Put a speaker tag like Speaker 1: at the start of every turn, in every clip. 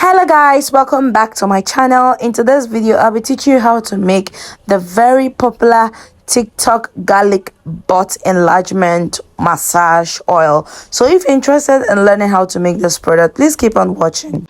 Speaker 1: Hello guys, welcome back to my channel. In today's video I'll be teaching you how to make the very popular TikTok garlic butt enlargement massage oil. So if you're interested in learning how to make this product, please keep on watching.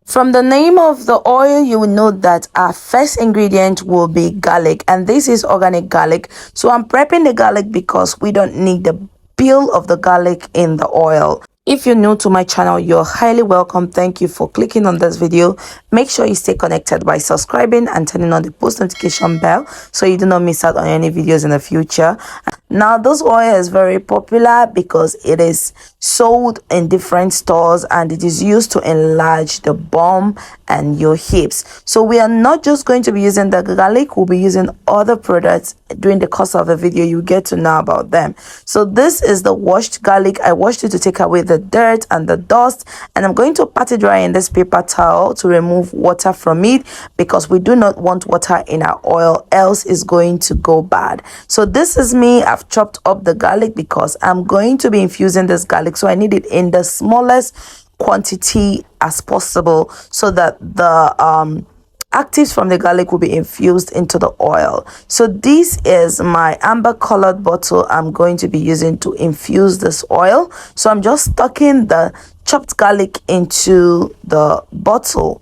Speaker 1: From the name of the oil, you will know that our first ingredient will be garlic, and this is organic garlic. So I'm prepping the garlic because we don't need the peel of the garlic in the oil. If you're new to my channel, you're highly welcome. Thank you for clicking on this video. Make sure you stay connected by subscribing and turning on the post notification bell so you do not miss out on any videos in the future. Now, this oil is very popular because it is sold in different stores and it is used to enlarge the bum and your hips. So we are not just going to be using the garlic, we'll be using other products. During the course of the video, you get to know about them. So this is the washed garlic. I washed it to take away the dirt and the dust, and I'm going to pat it dry in this paper towel to remove water from it because we do not want water in our oil, else it's going to go bad. So this is me. I've chopped up the garlic because I'm going to be infusing this garlic, so I need it in the smallest quantity as possible so that the actives from the garlic will be infused into the oil. So this is my amber colored bottle I'm going to be using to infuse this oil. So I'm just stucking the chopped garlic into the bottle.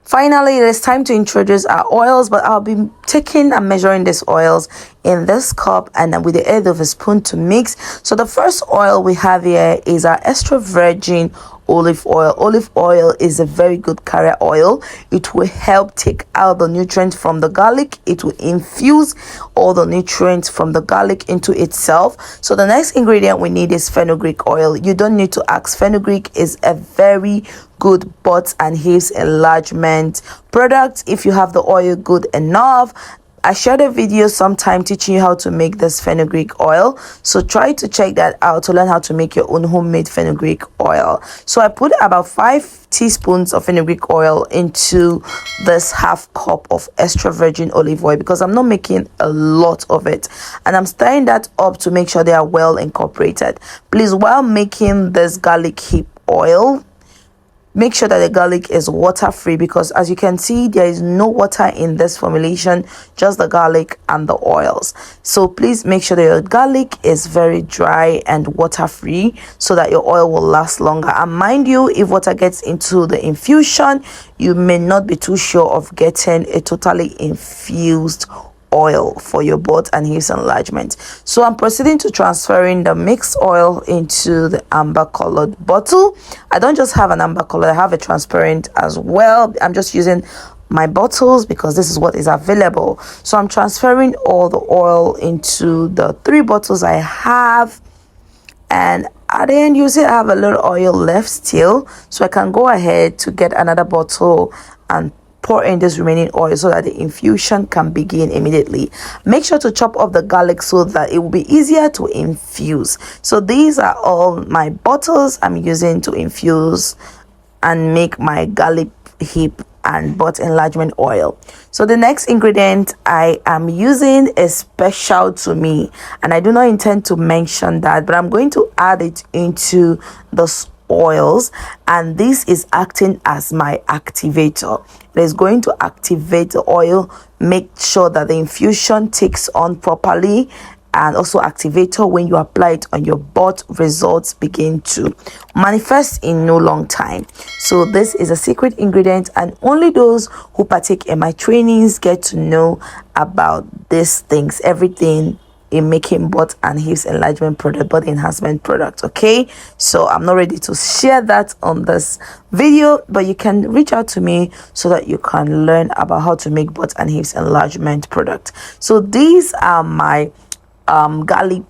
Speaker 1: Finally, it is time to introduce our oils, but I'll be taking and measuring these oils in this cup and with the aid of a spoon to mix. So the first oil we have here is our extra virgin olive oil. Olive oil is a very good carrier oil. It will help take out the nutrients from the garlic. It will infuse all the nutrients from the garlic into itself. So the next ingredient we need is fenugreek oil. You don't need to ask. Fenugreek is a very good butt and hips enlargement product if you have the oil good enough. I shared a video sometime teaching you how to make this fenugreek oil, so try to check that out to learn how to make your own homemade fenugreek oil. So I put about 5 teaspoons of fenugreek oil into this half cup of extra virgin olive oil because I'm not making a lot of it, and I'm stirring that up to make sure they are well incorporated. Please, while making this garlic hip oil, make sure that the garlic is water free because as you can see, there is no water in this formulation, just the garlic and the oils. So please make sure that your garlic is very dry and water free so that your oil will last longer. And mind you, if water gets into the infusion, you may not be too sure of getting a totally infused oil for your butt and hips enlargement. So I'm proceeding to transferring the mixed oil into the amber colored bottle. I don't just have an amber color, I have a transparent as well. I'm just using my bottles because this is what is available. So I'm transferring all the oil into the 3 bottles I have, and at the end you see I have a little oil left still, so I can go ahead to get another bottle and pour in this remaining oil so that the infusion can begin immediately. Make sure to chop up the garlic so that it will be easier to infuse. So these are all my bottles I'm using to infuse and make my garlic hip and butt enlargement oil. So the next ingredient I am using is special to me, and I do not intend to mention that, but I'm going to add it into the oils, and this is acting as my activator. It is going to activate the oil, make sure that the infusion takes on properly, and also activator when you apply it on your butt, results begin to manifest in no long time. So this is a secret ingredient, and only those who partake in my trainings get to know about these things, everything in making butt and hips enlargement product, body enhancement product. Okay, so I'm not ready to share that on this video, but you can reach out to me so that you can learn about how to make butt and hips enlargement product. So these are my garlic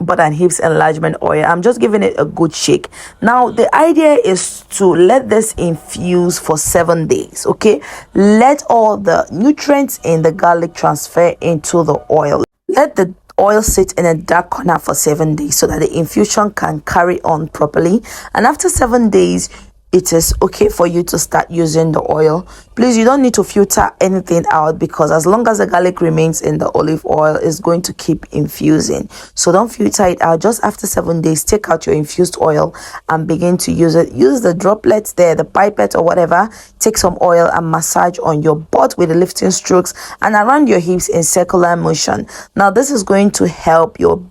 Speaker 1: butt and hips enlargement oil. I'm just giving it a good shake. Now the idea is to let this infuse for 7 days. Okay, let all the nutrients in the garlic transfer into the oil. Let the oil sit in a dark corner for 7 days so that the infusion can carry on properly. And after 7 days, it is okay for you to start using the oil. Please, you don't need to filter anything out, because as long as the garlic remains in the olive oil, it's going to keep infusing. So don't filter it out. Just after 7 days, take out your infused oil and begin to use it. Use the droplets there, the pipette or whatever. Take some oil and massage on your butt with the lifting strokes and around your hips in circular motion. Now this is going to help your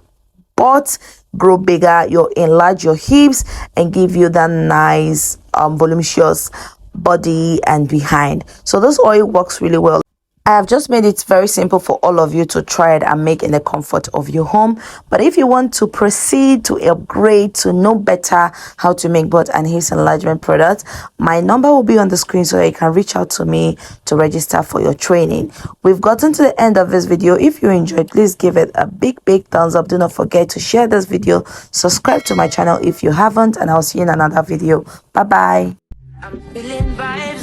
Speaker 1: butt grow bigger, you'll enlarge your hips and give you that nice voluptuous body and behind. So this oil works really well. I have just made it very simple for all of you to try it and make in the comfort of your home. But if you want to proceed to upgrade to know better how to make butt and hips enlargement products, my number will be on the screen so you can reach out to me to register for your training. We've gotten to the end of this video. If you enjoyed, please give it a big thumbs up. Do not forget to share this video, subscribe to my channel if you haven't, and I'll see you in another video. Bye bye. I'm feeling vibes.